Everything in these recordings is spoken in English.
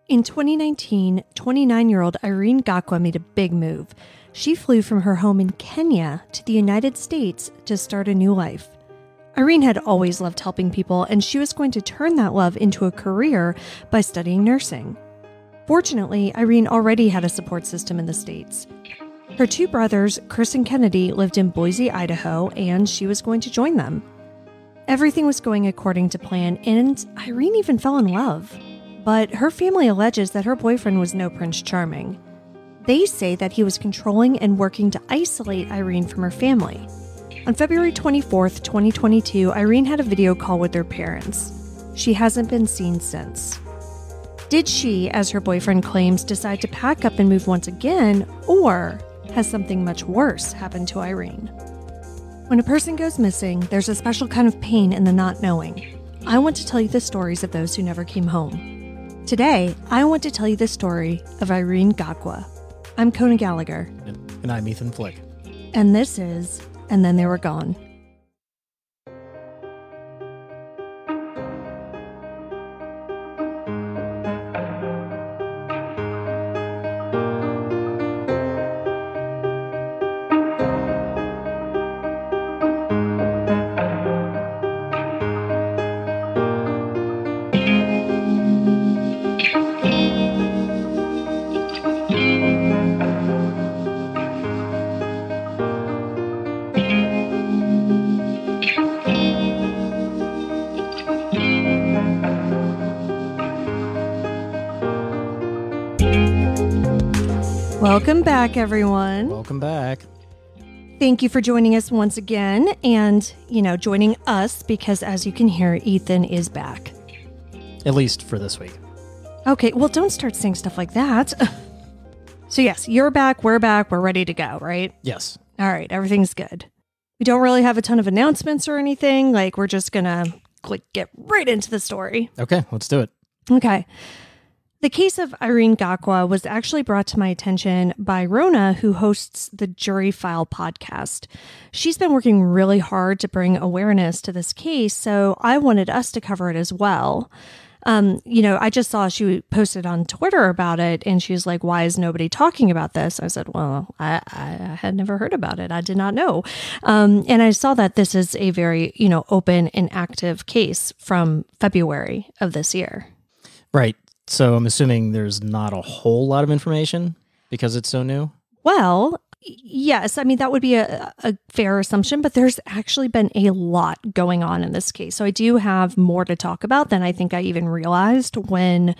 In 2019, 29-year-old Irene Gakwa made a big move. She flew from her home in Kenya to the United States to start a new life. Irene had always loved helping people, and she was going to turn that love into a career by studying nursing. Fortunately, Irene already had a support system in the States. Her two brothers, Chris and Kennedy, lived in Boise, Idaho, and she was going to join them. Everything was going according to plan, and Irene even fell in love. But her family alleges that her boyfriend was no Prince Charming. They say that he was controlling and working to isolate Irene from her family. On February 24th, 2022, Irene had a video call with her parents. She hasn't been seen since. Did she, as her boyfriend claims, decide to pack up and move once again, or has something much worse happened to Irene? When a person goes missing, there's a special kind of pain in the not knowing. I want to tell you the stories of those who never came home. Today, I want to tell you the story of Irene Gakwa. I'm Kona Gallagher. And I'm Ethan Flick. And this is And Then They Were Gone. Welcome back, everyone. Welcome back. Thank you for joining us once again and, joining us because, as you can hear, Ethan is back. At least for this week. Okay, well, don't start saying stuff like that. So, yes, you're back, we're ready to go, right? Yes. All right, everything's good. We don't really have a ton of announcements or anything. We're just going to get right into the story. Okay, let's do it. Okay. The case of Irene Gakwa was actually brought to my attention by Rona, who hosts the Jury File podcast. She's been working really hard to bring awareness to this case, so I wanted us to cover it as well. I just saw she posted on Twitter about it, and she was like, why is nobody talking about this? I said, well, I had never heard about it. I did not know. And I saw that this is a very, open and active case from February of this year. Right. So I'm assuming there's not a whole lot of information because it's so new? Well, yes. I mean, that would be a fair assumption, but there's actually been a lot going on in this case. So I do have more to talk about than I think I even realized when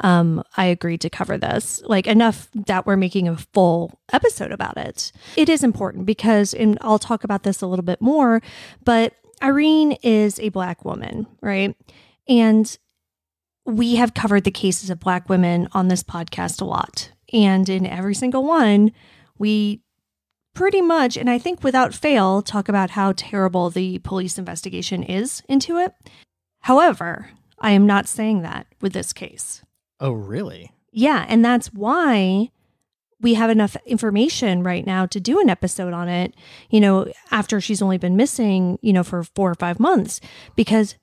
I agreed to cover this. Enough that we're making a full episode about it. It is important because, and I'll talk about this a little bit more, but Irene is a Black woman, right? And we have covered the cases of Black women on this podcast a lot. And in every single one, we pretty much, and I think without fail, talk about how terrible the police investigation is into it. However, I am not saying that with this case. Oh, really? Yeah, and that's why we have enough information right now to do an episode on it, after she's only been missing, for 4 or 5 months, because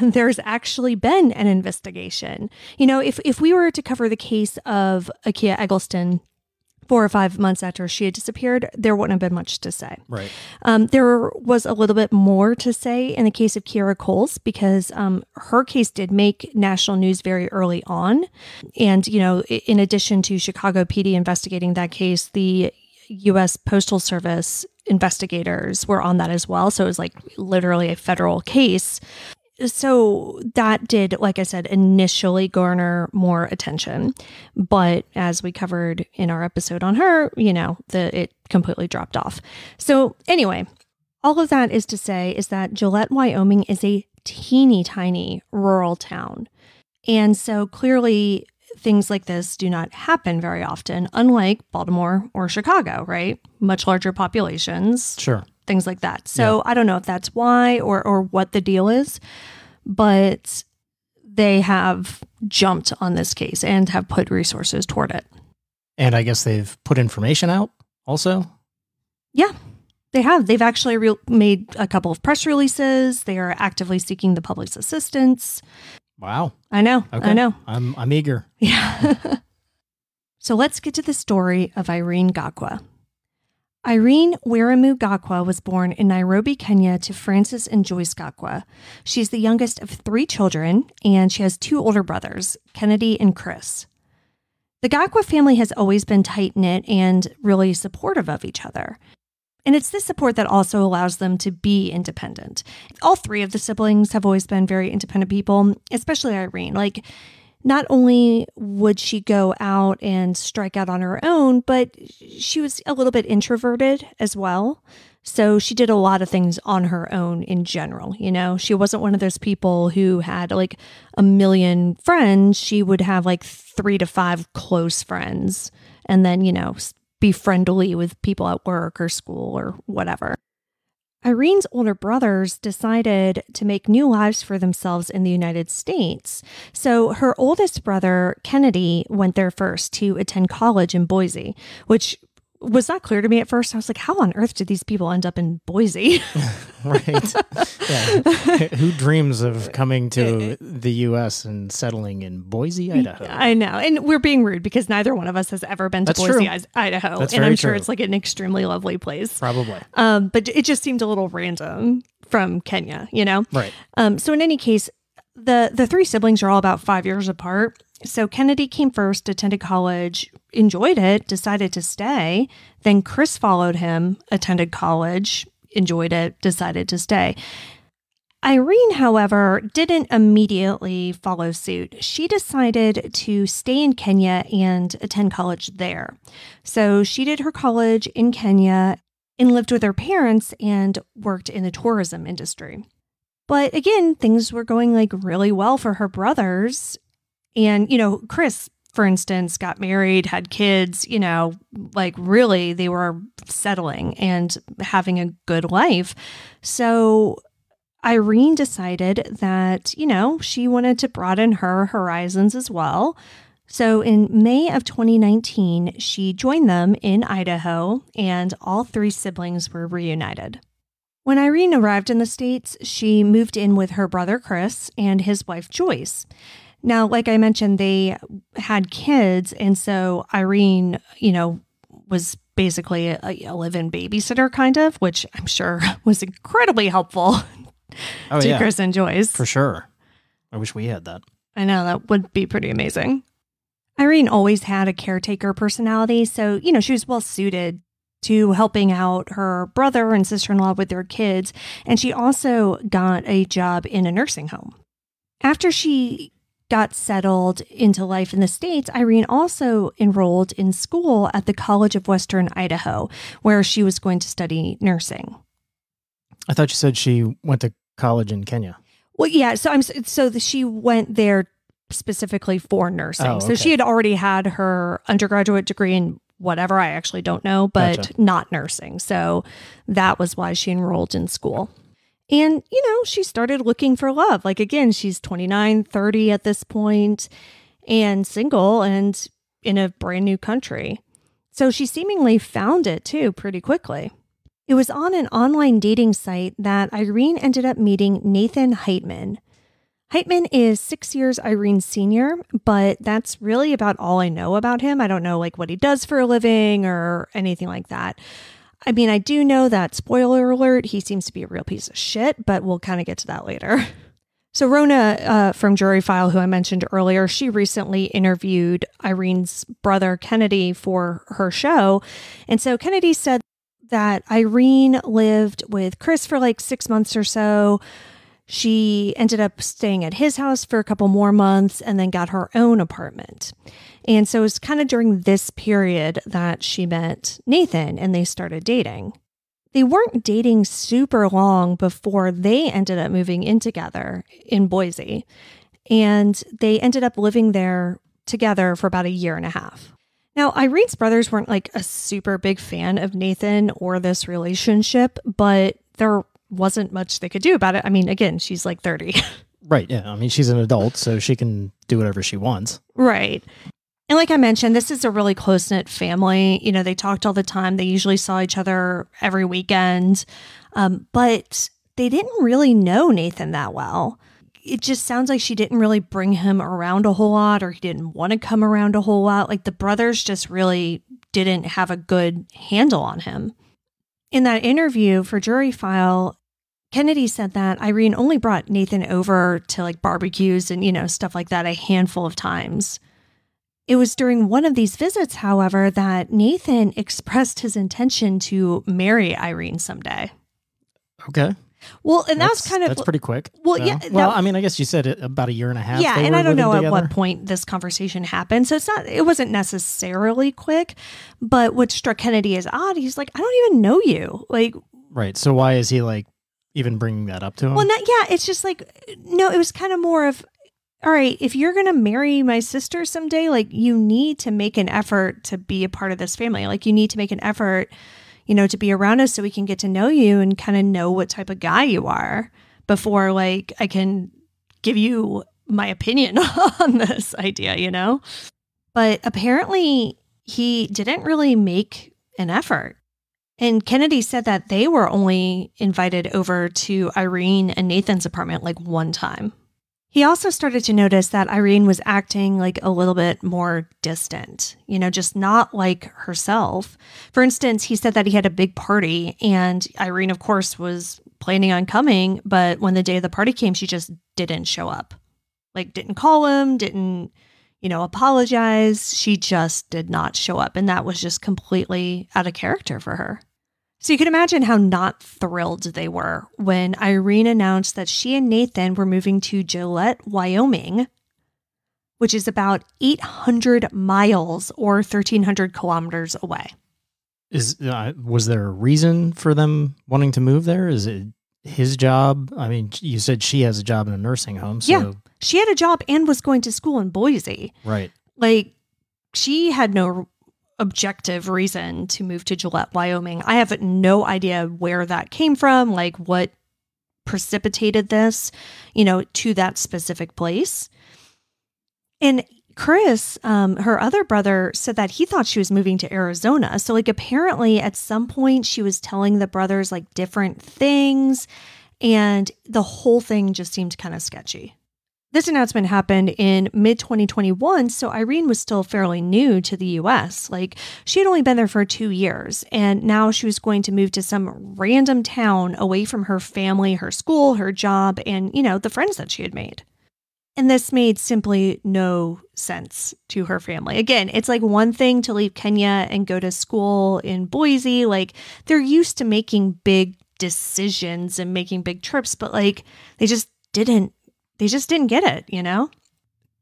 there's actually been an investigation. If we were to cover the case of Akia Eggleston 4 or 5 months after she had disappeared, there wouldn't have been much to say. Right. There was a little bit more to say in the case of Kiera Coles because her case did make national news very early on. And, in addition to Chicago PD investigating that case, the U.S. Postal Service investigators were on that as well. So it was literally a federal case. So that did, like I said, initially garner more attention. But as we covered in our episode on her, it completely dropped off. So anyway, all of that is to say is that Gillette, Wyoming is a teeny tiny rural town. And so clearly things like this do not happen very often, unlike Baltimore or Chicago, right? Much larger populations. Sure. Things like that. So yeah. I don't know if that's why or what the deal is, but they have jumped on this case and have put resources toward it. And I guess they've put information out also? Yeah, they have. They've actually made a couple of press releases. They are actively seeking the public's assistance. Wow. I know. Okay. I know. I'm eager. Yeah. So let's get to the story of Irene Gakwa. Irene Wiramu Gakwa was born in Nairobi, Kenya to Francis and Joyce Gakwa. She's the youngest of 3 children, and she has 2 older brothers, Kennedy and Chris. The Gakwa family has always been tight-knit and really supportive of each other. And it's this support that also allows them to be independent. All 3 of the siblings have always been very independent people, especially Irene. Like, not only would she go out and strike out on her own, but she was a little bit introverted as well. So she did a lot of things on her own in general. You know, she wasn't one of those people who had like a million friends. She would have like 3 to 5 close friends and then, you know, be friendly with people at work or school or whatever. Irene's older brothers decided to make new lives for themselves in the United States. So her oldest brother, Kennedy, went there first to attend college in Boise, which was not clear to me at first. I was like, how on earth did these people end up in Boise? Right. Yeah. Who dreams of coming to the U.S. and settling in Boise, Idaho? I know. And we're being rude because neither one of us has ever been to Boise, Idaho. That's and very I'm sure true. it's like an extremely lovely place. Probably. But it just seemed a little random from Kenya, you know? Right. So in any case, the 3 siblings are all about 5 years apart. So Kennedy came first, attended college, enjoyed it, decided to stay. Then Chris followed him, attended college, enjoyed it, decided to stay. Irene, however, didn't immediately follow suit. She decided to stay in Kenya and attend college there. So she did her college in Kenya and lived with her parents and worked in the tourism industry. But again, things were going like really well for her brothers. And, you know, Chris, for instance, got married, had kids, you know, like really they were settling and having a good life. So Irene decided that, you know, she wanted to broaden her horizons as well. So in May of 2019, she joined them in Idaho, and all 3 siblings were reunited. When Irene arrived in the States, she moved in with her brother Chris and his wife Joyce. Now, like I mentioned, they had kids, and so Irene, you know, was basically a live-in babysitter kind of, which I'm sure was incredibly helpful to Chris and Joyce. For sure. I wish we had that. I know, that would be pretty amazing. Irene always had a caretaker personality, so, you know, she was well suited to helping out her brother and sister-in-law with their kids, and she also got a job in a nursing home. After she got settled into life in the States, Irene also enrolled in school at the College of Western Idaho, where she was going to study nursing. I thought you said she went to college in Kenya. Well, yeah, so she went there specifically for nursing. Oh, So okay. she had already had her undergraduate degree in whatever, I actually don't know, but Gotcha. not nursing. So that was why she enrolled in school. And, you know, she started looking for love. Like, again, she's 29, 30 at this point and single and in a brand new country. So she seemingly found it, too, pretty quickly. It was on an online dating site that Irene ended up meeting Nathan Heitman. Heitman is 6 years Irene's senior, but that's really about all I know about him. I don't know, like, what he does for a living or anything like that. I mean, I do know that, spoiler alert, he seems to be a real piece of shit, but we'll kind of get to that later. So Rona from Jury File, who I mentioned earlier, she recently interviewed Irene's brother Kennedy for her show. And so Kennedy said that Irene lived with Chris for like 6 months or so. She ended up staying at his house for a couple more months and then got her own apartment. And so it was kind of during this period that she met Nathan and they started dating. They weren't dating super long before they ended up moving in together in Boise. And they ended up living there together for about a year and a half. Now, Irene's brothers weren't like a super big fan of Nathan or this relationship, but there wasn't much they could do about it. I mean, again, she's like 30. Right. Yeah. I mean, she's an adult, so she can do whatever she wants. Right. And like I mentioned, this is a really close-knit family. You know, they talked all the time. They usually saw each other every weekend. But they didn't really know Nathan that well. it just sounds like she didn't really bring him around a whole lot, or he didn't want to come around a whole lot. Like the brothers just really didn't have a good handle on him. In that interview for Jury File, Kennedy said that Irene only brought Nathan over to like barbecues and, stuff like that a handful of times. It was during one of these visits, however, that Nathan expressed his intention to marry Irene someday. Okay. Well, and that's pretty quick. Well, yeah. I guess you said it about a year and a half. Yeah, and I don't know at what point this conversation happened. So it wasn't necessarily quick, but what struck Kennedy as odd, he's like, I don't even know you. Like, right. So why is he like even bringing that up to him? Well, it's just like, no, it was kind of more of, all right, if you're going to marry my sister someday, like you need to make an effort to be a part of this family. Like you need to make an effort, to be around us so we can get to know you and kind of know what type of guy you are before like I can give you my opinion on this idea, But apparently he didn't really make an effort. And Kennedy said that they were only invited over to Irene and Nathan's apartment like one time. He also started to notice that Irene was acting like a little bit more distant, just not like herself. For instance, he said that he had a big party and Irene, of course, was planning on coming. But when the day of the party came, she just didn't show up. Like didn't call him, didn't, apologize. She just did not show up. And that was just completely out of character for her. So you can imagine how not thrilled they were when Irene announced that she and Nathan were moving to Gillette, Wyoming, which is about 800 miles or 1,300 kilometers away. Was there a reason for them wanting to move there? Is it his job? I mean, you said she has a job in a nursing home. So... Yeah, she had a job and was going to school in Boise. Right. Like, she had no objective reason to move to Gillette, Wyoming. I have no idea where that came from, like what precipitated this, to that specific place. And Chris, her other brother, said that he thought she was moving to Arizona. So like apparently at some point she was telling the brothers like different things and the whole thing just seemed kind of sketchy. This announcement happened in mid-2021, so Irene was still fairly new to the U.S. Like, she had only been there for 2 years, and now she was going to move to some random town away from her family, her school, her job, and, the friends that she had made. And this made simply no sense to her family. Again, it's like one thing to leave Kenya and go to school in Boise. Like, they're used to making big decisions and making big trips, but, like, they just didn't get it,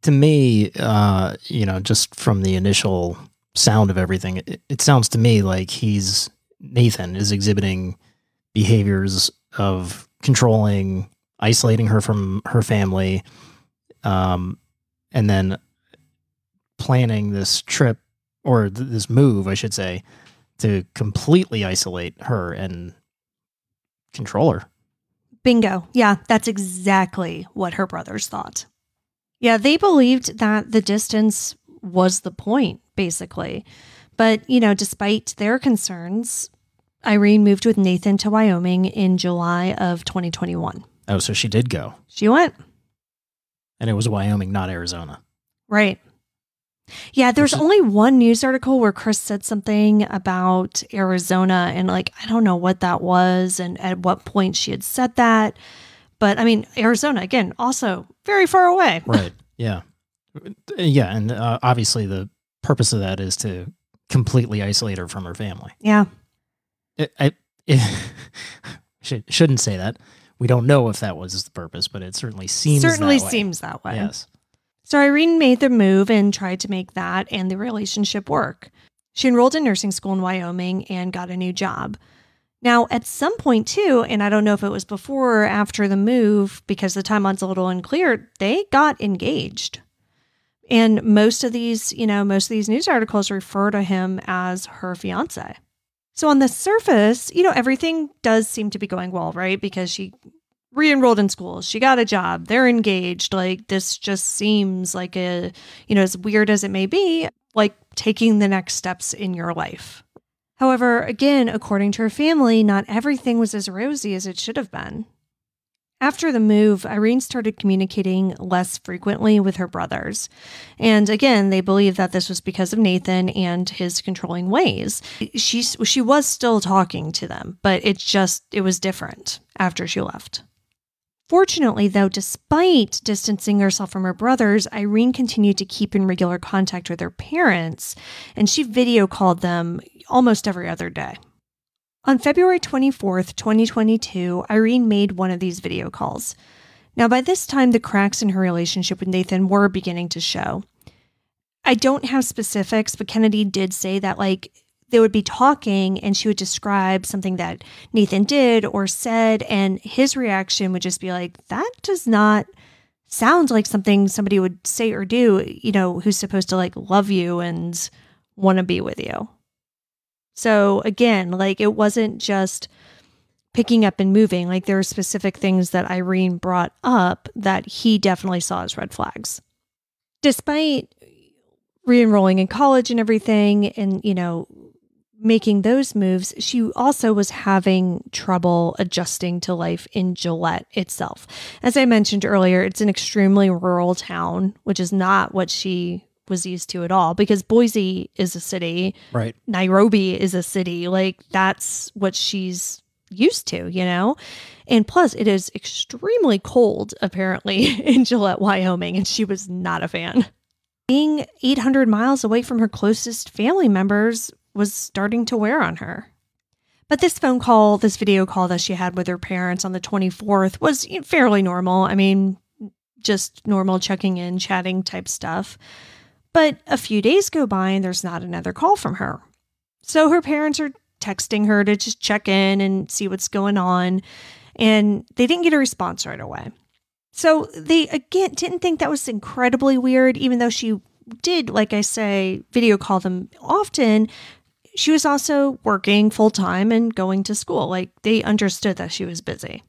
To me, just from the initial sound of everything, it sounds to me like Nathan is exhibiting behaviors of controlling, isolating her from her family, and then planning this trip, or this move, I should say, to completely isolate her and control her. Bingo. Yeah, that's exactly what her brothers thought. Yeah, they believed that the distance was the point, basically. But, despite their concerns, Irene moved with Nathan to Wyoming in July of 2021. Oh, so she did go. She went. And it was Wyoming, not Arizona. Right. Yeah, there's only one news article where Chris said something about Arizona, and I don't know what that was and at what point she had said that. But I mean, Arizona, again, also very far away. Right. Yeah. Yeah. And obviously the purpose of that is to completely isolate her from her family. Yeah. Shouldn't say that. We don't know if that was the purpose, but it certainly seems that way. Seems that way. Yes. So Irene made the move and tried to make that and the relationship work. She enrolled in nursing school in Wyoming and got a new job. Now, at some point too, and I don't know if it was before or after the move, because the timeline's a little unclear, they got engaged. And most of these news articles refer to him as her fiance. So on the surface, everything does seem to be going well, right? Because she re-enrolled in school. She got a job. They're engaged. Like, this just seems like as weird as it may be, like taking the next steps in your life. However, again, according to her family, not everything was as rosy as it should have been. After the move, Irene started communicating less frequently with her brothers. And again, they believe that this was because of Nathan and his controlling ways. She was still talking to them, but it was different after she left. Fortunately, though, despite distancing herself from her brothers, Irene continued to keep in regular contact with her parents, and she video called them almost every other day. On February 24th, 2022, Irene made one of these video calls. Now, by this time, the cracks in her relationship with Nathan were beginning to show. I don't have specifics, but Kennedy did say that, they would be talking and she would describe something that Nathan did or said, and his reaction would just be like, that does not sound like something somebody would say or do, who's supposed to love you and want to be with you. So again, it wasn't just picking up and moving. There were specific things that Irene brought up that he definitely saw as red flags. Despite re-enrolling in college and everything and, making those moves, she also was having trouble adjusting to life in Gillette itself. As I mentioned earlier, it's an extremely rural town, which is not what she was used to at all, because Boise is a city. Right. Nairobi is a city. That's what she's used to, And plus, it is extremely cold, apparently, in Gillette, Wyoming, and she was not a fan. Being 800 miles away from her closest family members was starting to wear on her. But this video call that she had with her parents on the 24th was fairly normal. I mean, just normal checking in, chatting type stuff. But a few days go by and there's not another call from her. So her parents are texting her to just check in and see what's going on. And they didn't get a response right away. So they, again, didn't think that was incredibly weird, even though she did, like I say, video call them often. She was also working full-time and going to school. They understood that she was busy.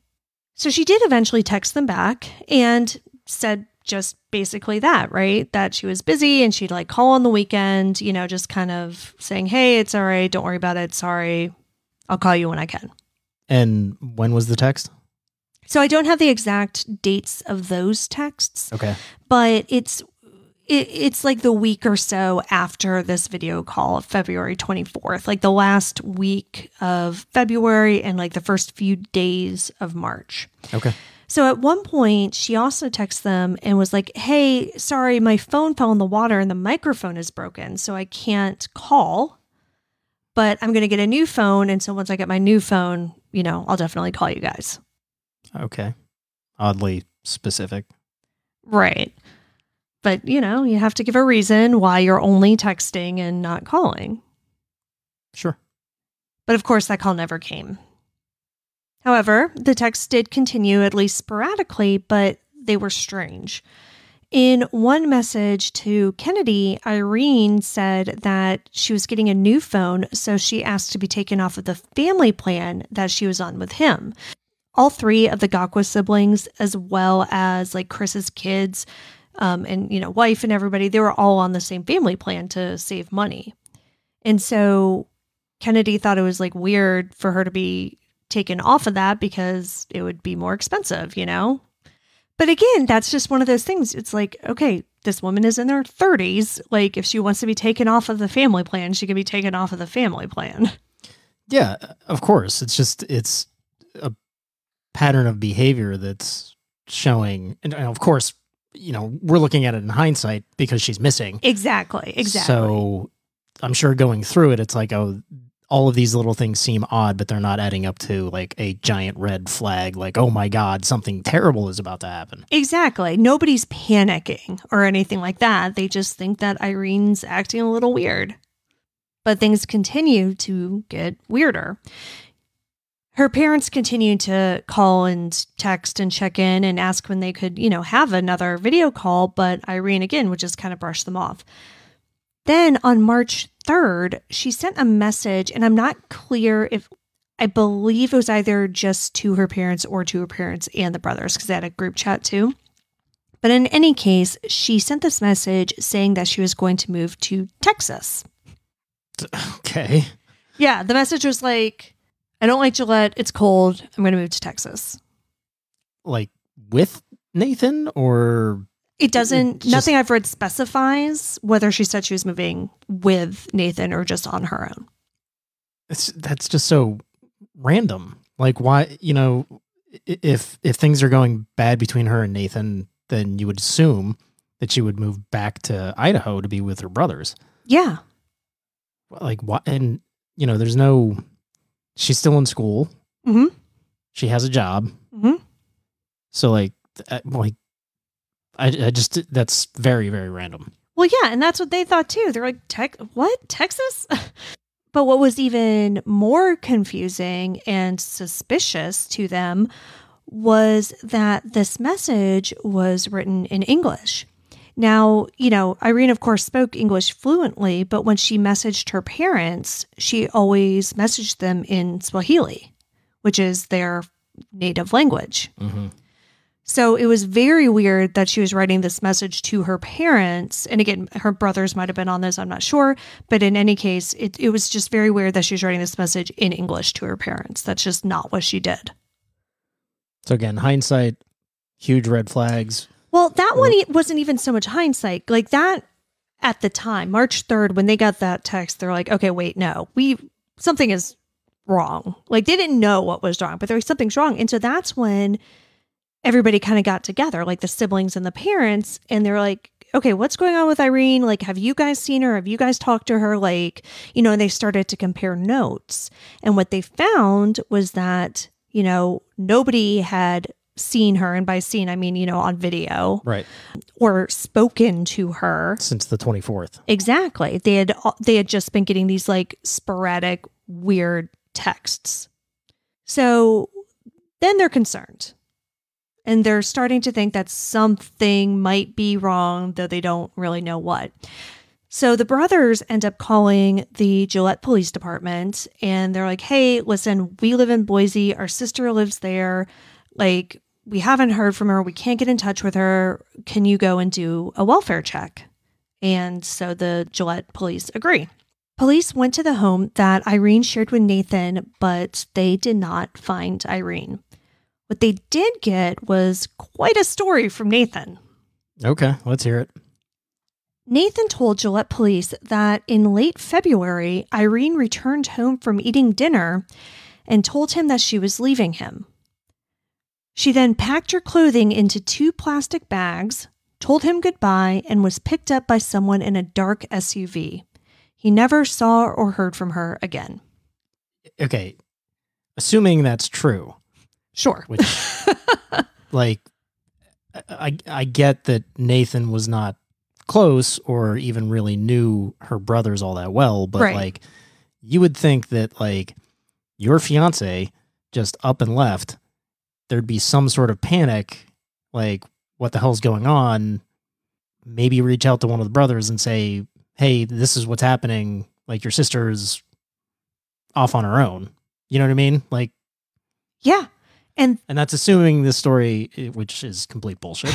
So she did eventually text them back and said just basically that, right? That she was busy and she'd call on the weekend, just kind of saying, hey, it's all right. Don't worry about it. Sorry. I'll call you when I can. And when was the text? So I don't have the exact dates of those texts. Okay. But it's the week or so after this video call, February 24th, the last week of February and the first few days of March. Okay. So at one point, she also texted them and was like, hey, sorry, my phone fell in the water and the microphone is broken, so I can't call, but I'm going to get a new phone. And so once I get my new phone, I'll definitely call you guys. Okay. Oddly specific. Right. But, you have to give a reason why you're only texting and not calling. Sure. But of course, that call never came. However, the texts did continue, at least sporadically, but they were strange. In one message to Kennedy, Irene said that she was getting a new phone, so she asked to be taken off of the family plan that she was on with him. All three of the Gakwa siblings, as well as Chris's kids, and, wife and everybody, they were all on the same family plan to save money. And so Kennedy thought it was weird for her to be taken off of that because it would be more expensive, But again, that's just one of those things. It's okay, this woman is in her 30s. If she wants to be taken off of the family plan, she can be taken off of the family plan. Yeah, of course. It's a pattern of behavior that's showing, and of course, we're looking at it in hindsight because she's missing. Exactly. So I'm sure going through it, it's all of these little things seem odd, but they're not adding up to a giant red flag. Oh my God, something terrible is about to happen. Exactly. Nobody's panicking or anything like that. They just think that Irene's acting a little weird. But things continue to get weirder. Her parents continued to call and text and check in and ask when they could, have another video call, but Irene, again, would just kind of brush them off. Then on March 3rd, she sent a message, and I'm not clear if, I believe it was either just to her parents or to her parents and the brothers, because they had a group chat too. But in any case, she sent this message saying that she was going to move to Texas. Okay. Yeah, the message was I don't like Gillette. It's cold. I'm going to move to Texas. like with Nathan, or it doesn't, nothing I've read specifies whether she said she was moving with Nathan or just on her own. That's just so random. Like, why, if things are going bad between her and Nathan, then you would assume that she would move back to Idaho to be with her brothers. Yeah. Like, what? And, she's still in school. Mm-hmm. She has a job. Mm-hmm. So, I just, that's very, very random. Well, yeah, and that's what they thought too. They're like, what? Texas? But what was even more confusing and suspicious to them was that this message was written in English. Now, Irene, of course, spoke English fluently, but when she messaged her parents, she always messaged them in Swahili, which is their native language. Mm-hmm. So it was very weird that she was writing this message to her parents. And again, her brothers might have been on this, I'm not sure. But in any case, it was just very weird that she was writing this message in English to her parents. That's just not what she did. So again, hindsight, huge red flags. Well, that one wasn't even so much hindsight. Like that at the time, March 3rd, when they got that text, they're like, okay, wait, no, something is wrong. Like they didn't know what was wrong, but there was something's wrong. And so that's when everybody kind of got together, like the siblings and the parents, and they're like, okay, what's going on with Irene? Like, have you guys seen her? Have you guys talked to her? Like, and they started to compare notes. And what they found was that, nobody had seen her. And by seen, I mean, on video. Right. Or spoken to her. Since the 24th. Exactly. They had just been getting these like sporadic, weird texts. So then they're concerned. And they're starting to think that something might be wrong, though they don't really know what. So the brothers end up calling the Gillette Police Department, and they're like, hey, listen, we live in Boise. Our sister lives there. Like, we haven't heard from her. We can't get in touch with her. Can you go and do a welfare check? And so the Gillette police agree. Police went to the home that Irene shared with Nathan, but they did not find Irene. What they did get was quite a story from Nathan. Okay, let's hear it. Nathan told Gillette police that in late February, Irene returned home from eating dinner and told him that she was leaving him. She then packed her clothing into 2 plastic bags, told him goodbye, and was picked up by someone in a dark SUV. He never saw or heard from her again. Okay, assuming that's true. Sure. Which, I get that Nathan was not close or even really knew her brothers all that well, but right. You would think that your fiance just up and left, there'd be some sort of panic, like what the hell's going on? Maybe reach out to one of the brothers and say, hey, this is what's happening. Like your sister's off on her own. You know what I mean? Yeah. And that's assuming this story, which is complete bullshit,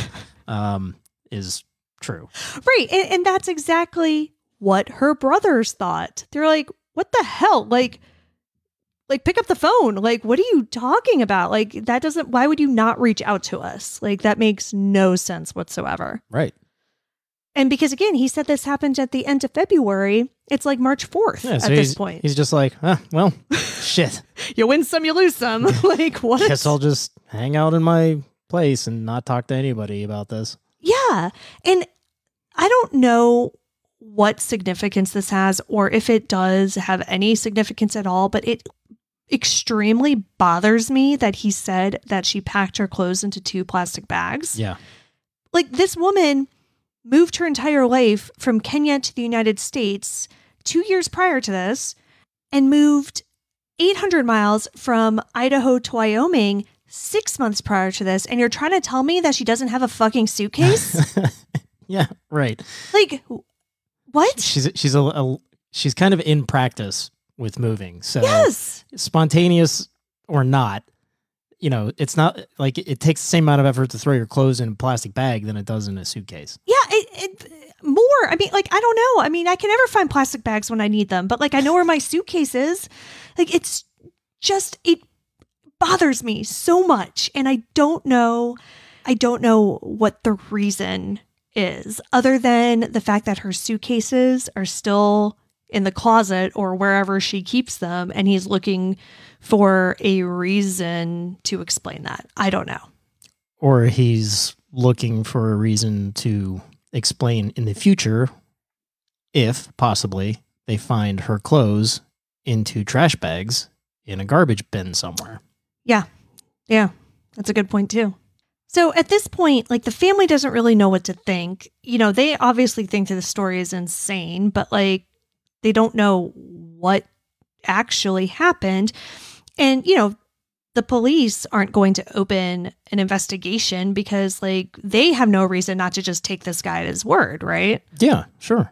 is true. Right. And that's exactly what her brothers thought. They're like, what the hell? Like pick up the phone. Like, what are you talking about? Like, why would you not reach out to us? Like, that makes no sense whatsoever. Right. And because, again, he said this happened at the end of February. It's like March 4th at this point. He's just like, well, shit. You win some, you lose some. Like, what? Guess I'll just hang out in my place and not talk to anybody about this. Yeah. And I don't know what significance this has or if it does have any significance at all, but it extremely bothers me that he said that she packed her clothes into 2 plastic bags. Yeah. Like, this woman moved her entire life from Kenya to the United States 2 years prior to this and moved 800 miles from Idaho to Wyoming 6 months prior to this. And you're trying to tell me that she doesn't have a fucking suitcase? Yeah, right. Like, what? She's kind of in practice with moving. So yes. Spontaneous or not, it's not like it takes the same amount of effort to throw your clothes in a plastic bag than it does in a suitcase. Yeah, it more. I mean, I don't know. I mean, I can never find plastic bags when I need them, but I know where my suitcase is. Like, it's just, it bothers me so much. And I don't know what the reason is, other than the fact that her suitcases are still in the closet or wherever she keeps them, and he's looking for a reason to explain that. I don't know. Or he's looking for a reason to explain in the future if, possibly, they find her clothes into trash bags in a garbage bin somewhere. Yeah. That's a good point, too. So at this point, like, the family doesn't really know what to think. You know, they obviously think that the story is insane, but, like, they don't know what actually happened. And, you know, the police aren't going to open an investigation because, like, they have no reason not to just take this guy at his word, right? Yeah, sure.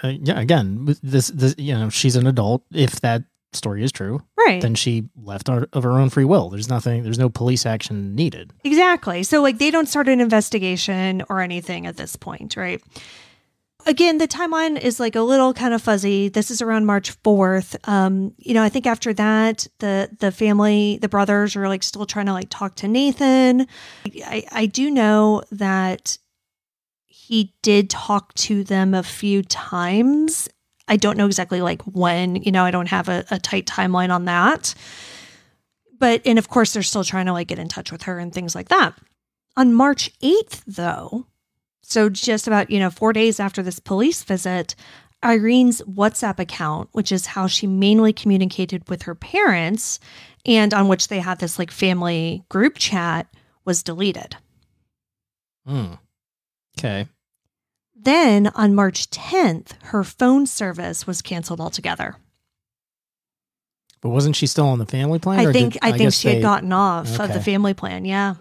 Again, this, you know, she's an adult. If that story is true, right, then she left of her own free will. There's no police action needed. Exactly. So, like, they don't start an investigation or anything at this point, right? Again, the timeline is like a little kind of fuzzy. This is around March 4th. You know, I think after that, the family, the brothers are like still trying to like talk to Nathan. I do know that he did talk to them a few times. I don't know exactly like when, you know, I don't have a tight timeline on that. But, and of course, they're still trying to like get in touch with her and things like that. On March 8th, though, so just about, 4 days after this police visit, Irene's WhatsApp account, which is how she mainly communicated with her parents and on which they had this like family group chat, was deleted. Okay. Then on March 10th, her phone service was canceled altogether. But wasn't she still on the family plan? I think she had gotten off of the family plan. Yeah.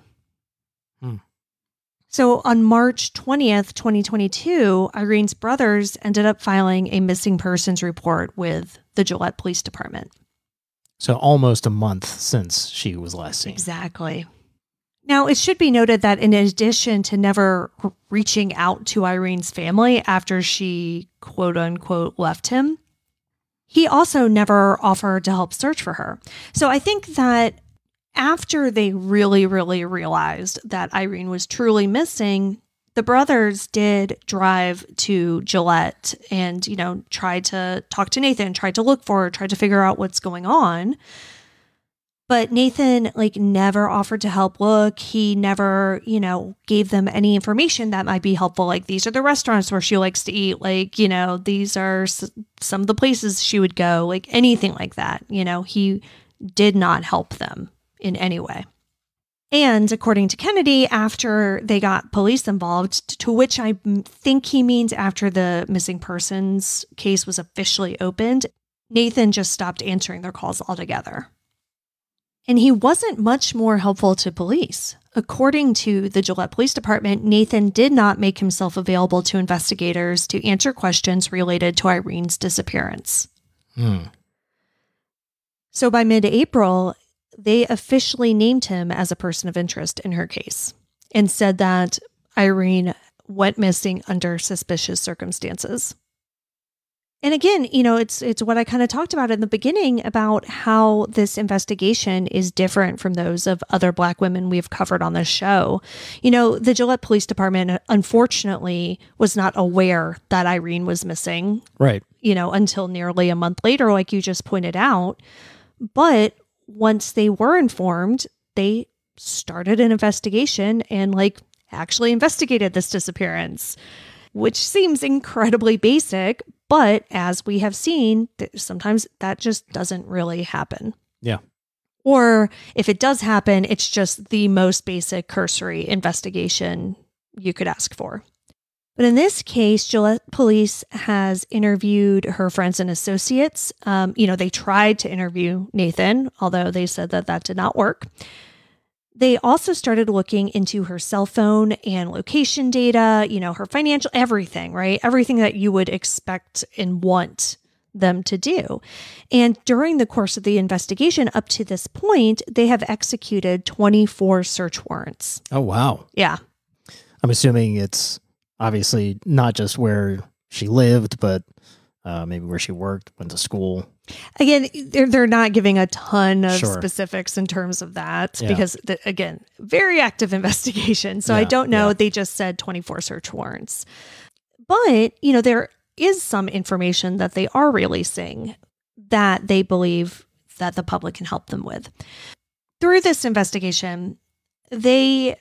So on March 20th, 2022, Irene's brothers ended up filing a missing persons report with the Gillette Police Department. So almost a month since she was last seen. Exactly. Now, it should be noted that in addition to never reaching out to Irene's family after she, quote unquote, left him, he also never offered to help search for her. So I think that after they really, really realized that Irene was truly missing, the brothers did drive to Gillette and, tried to talk to Nathan, tried to look for her, tried to figure out what's going on. But Nathan, never offered to help look. He never, gave them any information that might be helpful. Like, these are the restaurants where she likes to eat. These are some of the places she would go, anything like that. He did not help them in any way. And according to Kennedy, after they got police involved, to which I think he means after the missing persons case was officially opened, Nathan just stopped answering their calls altogether. And he wasn't much more helpful to police. According to the Gillette Police Department, Nathan did not make himself available to investigators to answer questions related to Irene's disappearance. So by mid-April, they officially named him as a person of interest in her case and said that Irene went missing under suspicious circumstances. And again, it's what I kind of talked about in the beginning about how this investigation is different from those of other Black women we've covered on this show. The Gillette Police Department, unfortunately, was not aware that Irene was missing. Right. Until nearly a month later, like you just pointed out. But once they were informed, they started an investigation and actually investigated this disappearance, which seems incredibly basic. But as we have seen, sometimes that just doesn't really happen. Yeah. Or if it does happen, it's just the most basic cursory investigation you could ask for. But in this case, Gillette Police has interviewed her friends and associates. They tried to interview Nathan, although they said that did not work. They also started looking into her cell phone and location data, her financial, everything, right? Everything that you would expect and want them to do. And during the course of the investigation up to this point, they have executed 24 search warrants. Oh, wow. Yeah. I'm assuming it's obviously not just where she lived, but maybe where she worked, went to school. Again, they're not giving a ton of specifics in terms of that because, again, very active investigation. So I don't know. They just said 24 search warrants. But, there is some information that they are releasing that they believe that the public can help them with. Through this investigation, they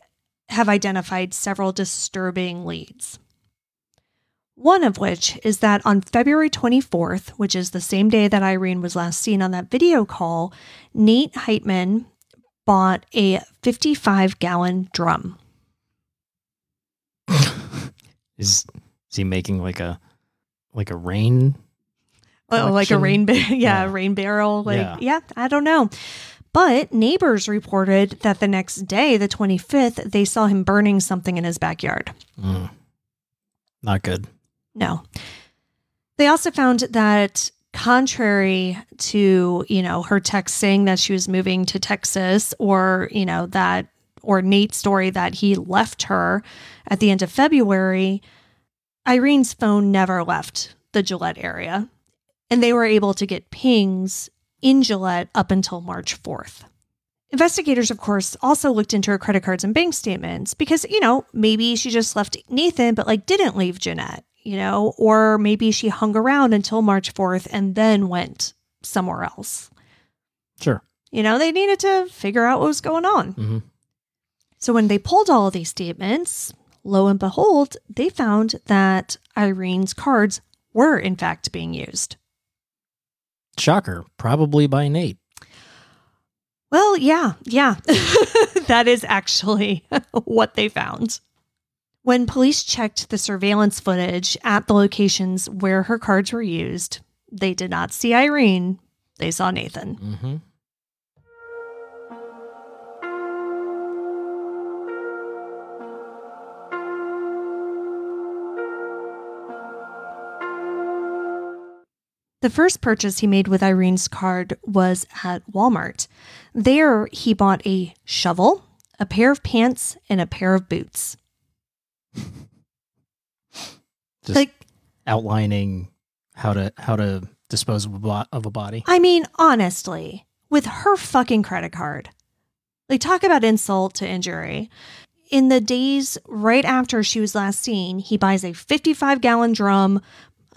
have identified several disturbing leads. One of which is that on February 24th, which is the same day that Irene was last seen on that video call, Nate Heitman bought a 55-gallon drum. Is he making like a rain? Oh, like a rain rain barrel. I don't know. But neighbors reported that the next day, the 25th, they saw him burning something in his backyard. Not good. No. They also found that contrary to, her text saying that she was moving to Texas or Nate's story that he left her at the end of February, Irene's phone never left the Gillette area. And they were able to get pings in Gillette up until March 4th. Investigators, of course, also looked into her credit cards and bank statements because, maybe she just left Nathan, but didn't leave Jeanette, or maybe she hung around until March 4th and then went somewhere else. Sure. They needed to figure out what was going on. Mm-hmm. So when they pulled all of these statements, lo and behold, they found that Irene's cards were in fact being used. Shocker, probably by Nate. Well, yeah. That is actually what they found. When police checked the surveillance footage at the locations where her cards were used, they did not see Irene. They saw Nathan. Mm-hmm. The first purchase he made with Irene's card was at Walmart. There, he bought a shovel, a pair of pants, and a pair of boots. Just outlining how to dispose of a body. I mean, honestly, with her fucking credit card. Talk about insult to injury. In the days right after she was last seen, he buys a 55-gallon drum,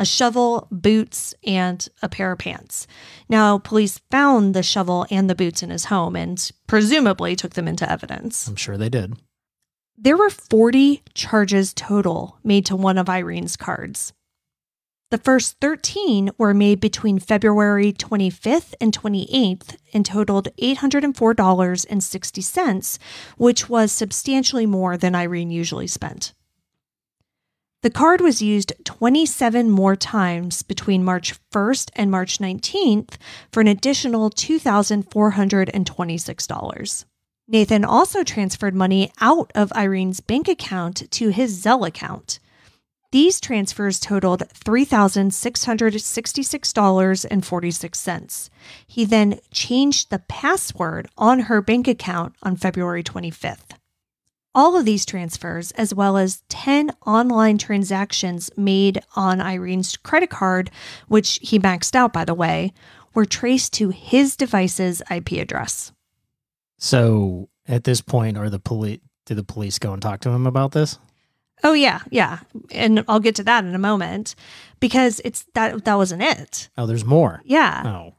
a shovel, boots, and a pair of pants. Now, police found the shovel and the boots in his home and presumably took them into evidence. I'm sure they did. There were 40 charges total made to one of Irene's cards. The first 13 were made between February 25th and 28th and totaled $804.60, which was substantially more than Irene usually spent. The card was used 27 more times between March 1st and March 19th for an additional $2,426. Nathan also transferred money out of Irene's bank account to his Zelle account. These transfers totaled $3,666.46. He then changed the password on her bank account on February 25th. All of these transfers, as well as 10 online transactions made on Irene's credit card, which he maxed out, by the way, were traced to his device's IP address. So at this point, did the police go and talk to him about this? Oh, yeah. And I'll get to that in a moment because that wasn't it. Oh, there's more. Yeah. Oh.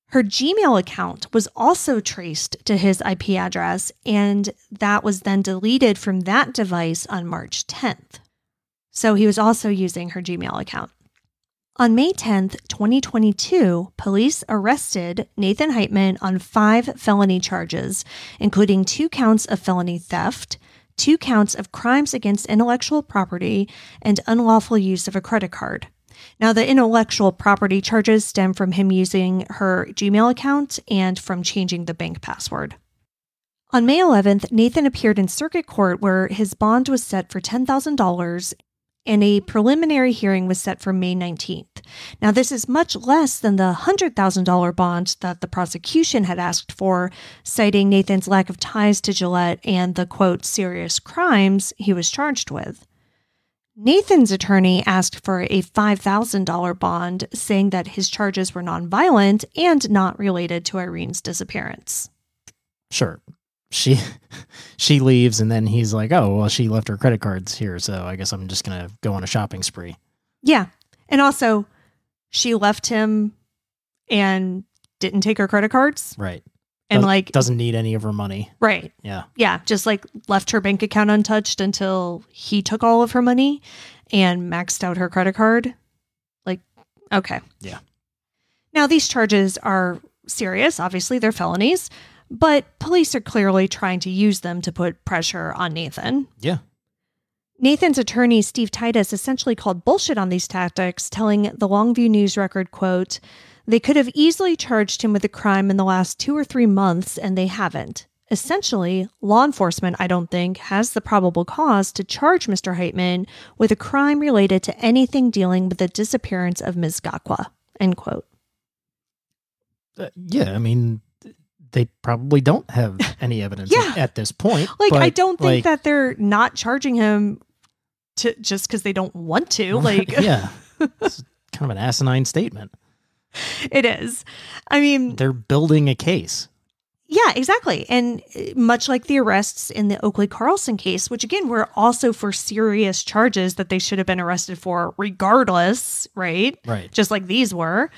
Her Gmail account was also traced to his IP address, and that was then deleted from that device on March 10th. So he was also using her Gmail account. On May 10th, 2022, police arrested Nathan Heitman on 5 felony charges, including 2 counts of felony theft, 2 counts of crimes against intellectual property, and unlawful use of a credit card. Now, the intellectual property charges stem from him using her Gmail account and from changing the bank password. On May 11th, Nathan appeared in circuit court where his bond was set for $10,000 and a preliminary hearing was set for May 19th. Now, this is much less than the $100,000 bond that the prosecution had asked for, citing Nathan's lack of ties to Gillette and the, quote, serious crimes he was charged with. Nathan's attorney asked for a $5,000 bond, saying that his charges were nonviolent and not related to Irene's disappearance. Sure. She leaves, and then he's like, oh, well, she left her credit cards here, so I guess I'm just going to go on a shopping spree. Yeah. And also, she left him and didn't take her credit cards. Right. And doesn't need any of her money. Right. Yeah. Yeah. Just left her bank account untouched until he took all of her money and maxed out her credit card. Okay. Yeah. Now, these charges are serious. Obviously, they're felonies, but police are clearly trying to use them to put pressure on Nathan. Yeah. Nathan's attorney, Steve Titus, essentially called bullshit on these tactics, telling the Longview News Record, quote, "They could have easily charged him with a crime in the last 2 or 3 months, and they haven't. Essentially, law enforcement, I don't think, has the probable cause to charge Mr. Heitman with a crime related to anything dealing with the disappearance of Ms. Gakwa," end quote. Yeah, I mean, they probably don't have any evidence at this point. I don't think that they're not charging him just because they don't want to. Yeah, it's kind of an asinine statement. It is. I mean, they're building a case. Yeah, exactly. And much like the arrests in the Oakley Carlson case, which again were also for serious charges that they should have been arrested for regardless, right? Right. Just like these were.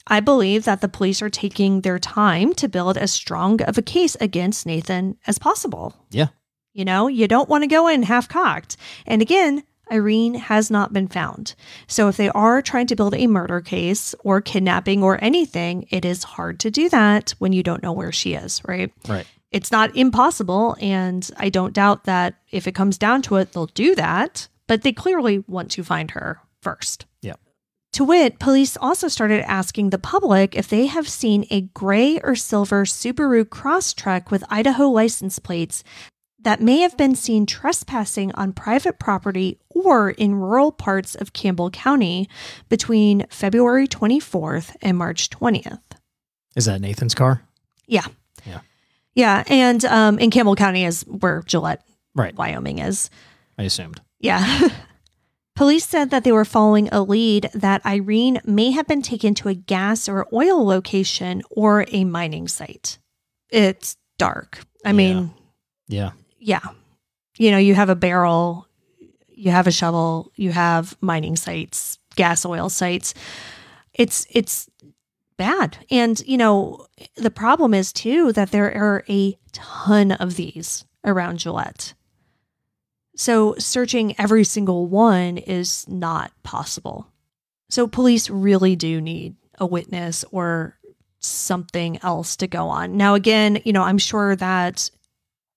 I believe that the police are taking their time to build as strong of a case against Nathan as possible. Yeah. You know, you don't want to go in half-cocked. And again, Irene has not been found. So if they are trying to build a murder case or kidnapping or anything, it is hard to do that when you don't know where she is, right? Right. It's not impossible, and I don't doubt that if it comes down to it, they'll do that, but they clearly want to find her first. Yeah. To wit, police also started asking the public if they have seen a gray or silver Subaru Crosstrek with Idaho license plates that may have been seen trespassing on private property or in rural parts of Campbell County between February 24th and March 20th. Is that Nathan's car? Yeah. Yeah. Yeah. And in Campbell County is where Gillette, right, Wyoming is. I assumed. Yeah. Police said that they were following a lead that Irene may have been taken to a gas or oil location or a mining site. It's dark. I mean, yeah. Yeah. You know, you have a barrel, you have a shovel, you have mining sites, gas oil sites. It's bad. And, you know, the problem is too that there are a ton of these around Gillette. So searching every single one is not possible. So police really do need a witness or something else to go on. Now, again, you know, I'm sure that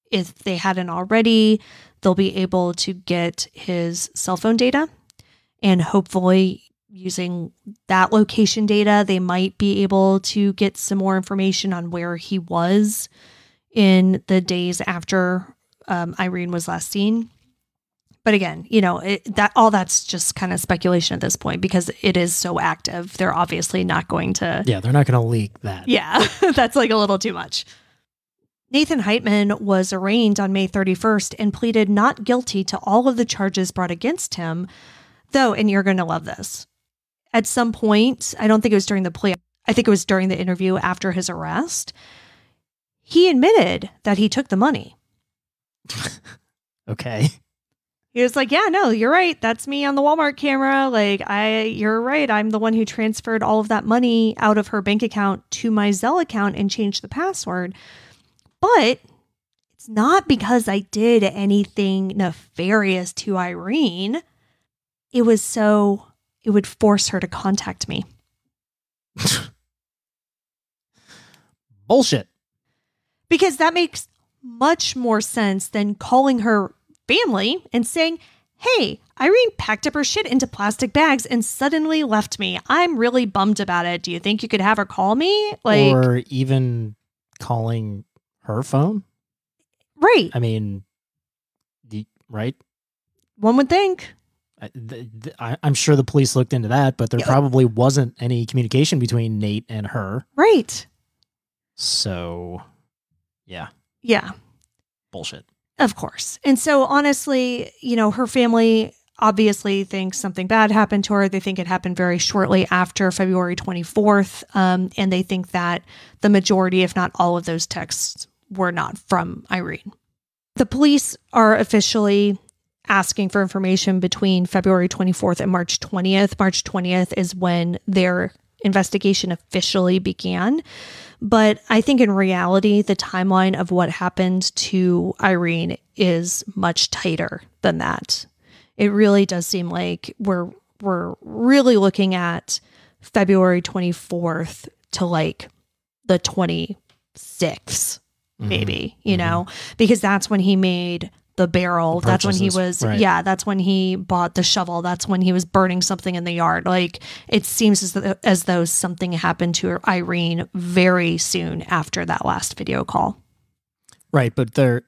if they hadn't already, they'll be able to get his cell phone data, and hopefully using that location data, they might be able to get some more information on where he was in the days after Irene was last seen. But again, you know, that's just kind of speculation at this point because it is so active. They're obviously not going to. Yeah, they're not going to leak that. Yeah, that's a little too much. Nathan Heitman was arraigned on May 31st and pleaded not guilty to all of the charges brought against him, though, and you're going to love this. At some point, I don't think it was during the plea, I think it was during the interview after his arrest, he admitted that he took the money. Okay. He was like, yeah, no, you're right. That's me on the Walmart camera. You're right. I'm the one who transferred all of that money out of her bank account to my Zelle account and changed the password. But it's not because I did anything nefarious to Irene. It was so it would force her to contact me. Bullshit. Because that makes much more sense than calling her family and saying, hey, Irene packed up her shit into plastic bags and suddenly left me. I'm really bummed about it. Do you think you could have her call me? Or even calling her phone? Right. I mean, right? One would think. I'm sure the police looked into that, but there probably wasn't any communication between Nate and her. Right. So, yeah. Yeah. Bullshit. Of course. And so honestly, you know, her family, obviously think something bad happened to her. They think it happened very shortly after February 24th. And they think that the majority, if not all of those texts, were not from Irene. The police are officially asking for information between February 24th and March 20th. March 20th is when their investigation officially began. But I think in reality, the timeline of what happened to Irene is much tighter than that. It really does seem like we're really looking at February 24th to like the 26th, maybe, you know, because that's when he made the barrel. That's when he was, right. That's when he bought the shovel. That's when he was burning something in the yard. Like, it seems as though something happened to Irene very soon after that last video call. Right, but they're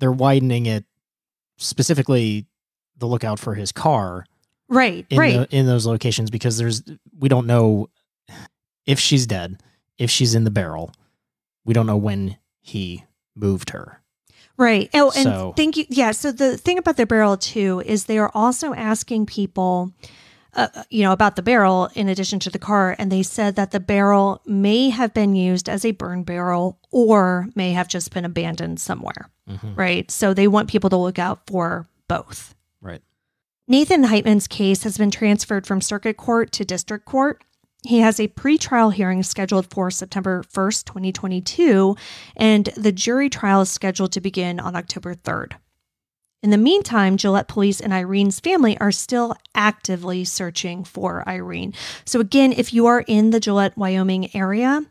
widening it, specifically the lookout for his car. Right, in those locations, because we don't know if she's dead, if she's in the barrel. We don't know when he moved her. Right. Oh, and thank you. Yeah. So the thing about the barrel too is they are also asking people, about the barrel in addition to the car. And they said that the barrel may have been used as a burn barrel or may have just been abandoned somewhere. Right. So they want people to look out for both. Right. Nathan Heitman's case has been transferred from circuit court to district court. He has a pretrial hearing scheduled for September 1st, 2022, and the jury trial is scheduled to begin on October 3rd. In the meantime, Gillette police and Irene's family are still actively searching for Irene. So again, if you are in the Gillette, Wyoming area,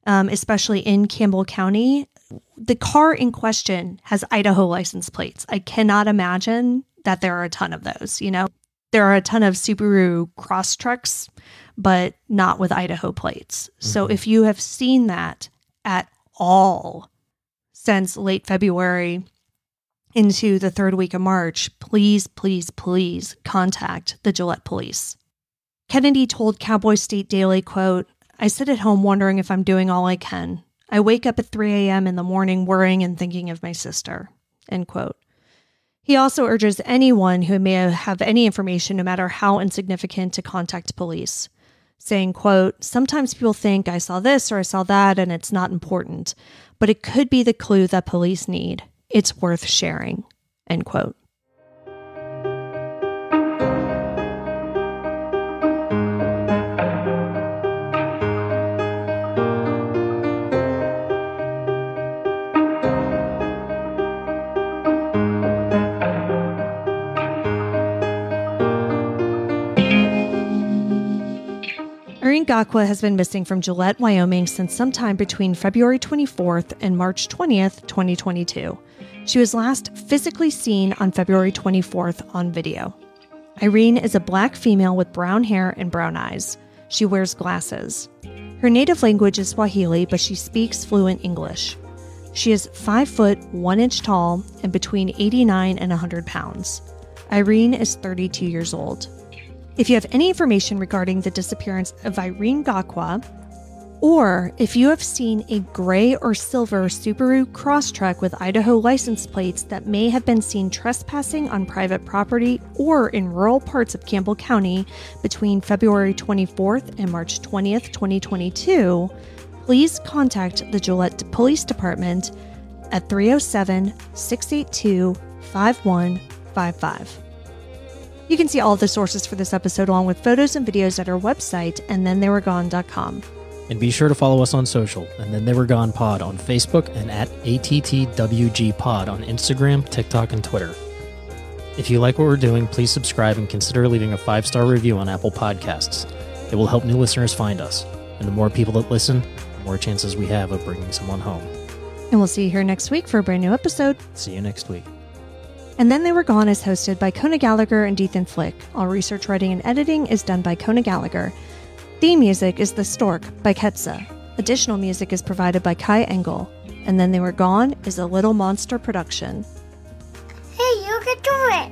especially in Campbell County, the car in question has Idaho license plates. I cannot imagine that there are a ton of those, There are a ton of Subaru Cross trucks, but not with Idaho plates. So if you have seen that at all since late February into the third week of March, please, please, please contact the Gillette police. Kennedy told Cowboy State Daily, quote, "I sit at home wondering if I'm doing all I can. I wake up at 3 a.m. in the morning worrying and thinking of my sister," end quote. He also urges anyone who may have any information, no matter how insignificant, to contact police, saying, quote, "Sometimes people think I saw this or I saw that and it's not important, but it could be the clue that police need. It's worth sharing," end quote. Irene Gakwa has been missing from Gillette, Wyoming since sometime between February 24th and March 20th, 2022. She was last physically seen on February 24th on video. Irene is a black female with brown hair and brown eyes. She wears glasses. Her native language is Swahili, but she speaks fluent English. She is 5 foot 1 inch tall and between 89 and 100 pounds. Irene is 32 years old. If you have any information regarding the disappearance of Irene Gakwa, or if you have seen a gray or silver Subaru Cross truck with Idaho license plates that may have been seen trespassing on private property or in rural parts of Campbell County between February 24th and March 20th, 2022, please contact the Gillette Police Department at 307-682-5155. You can see all of the sources for this episode along with photos and videos at our website, andthentheyweregone.com. And be sure to follow us on social, and Then They Were Gone Pod on Facebook and at ATTWG Pod on Instagram, TikTok, and Twitter. If you like what we're doing, please subscribe and consider leaving a 5-star review on Apple Podcasts. It will help new listeners find us, and the more people that listen, the more chances we have of bringing someone home. And we'll see you here next week for a brand new episode. See you next week. And Then They Were Gone is hosted by Kona Gallagher and Ethan Flick. All research, writing, and editing is done by Kona Gallagher. Theme music is The Stork by Ketsa. Additional music is provided by Kai Engel. And Then They Were Gone is a Little Monster production. Hey, you can do it!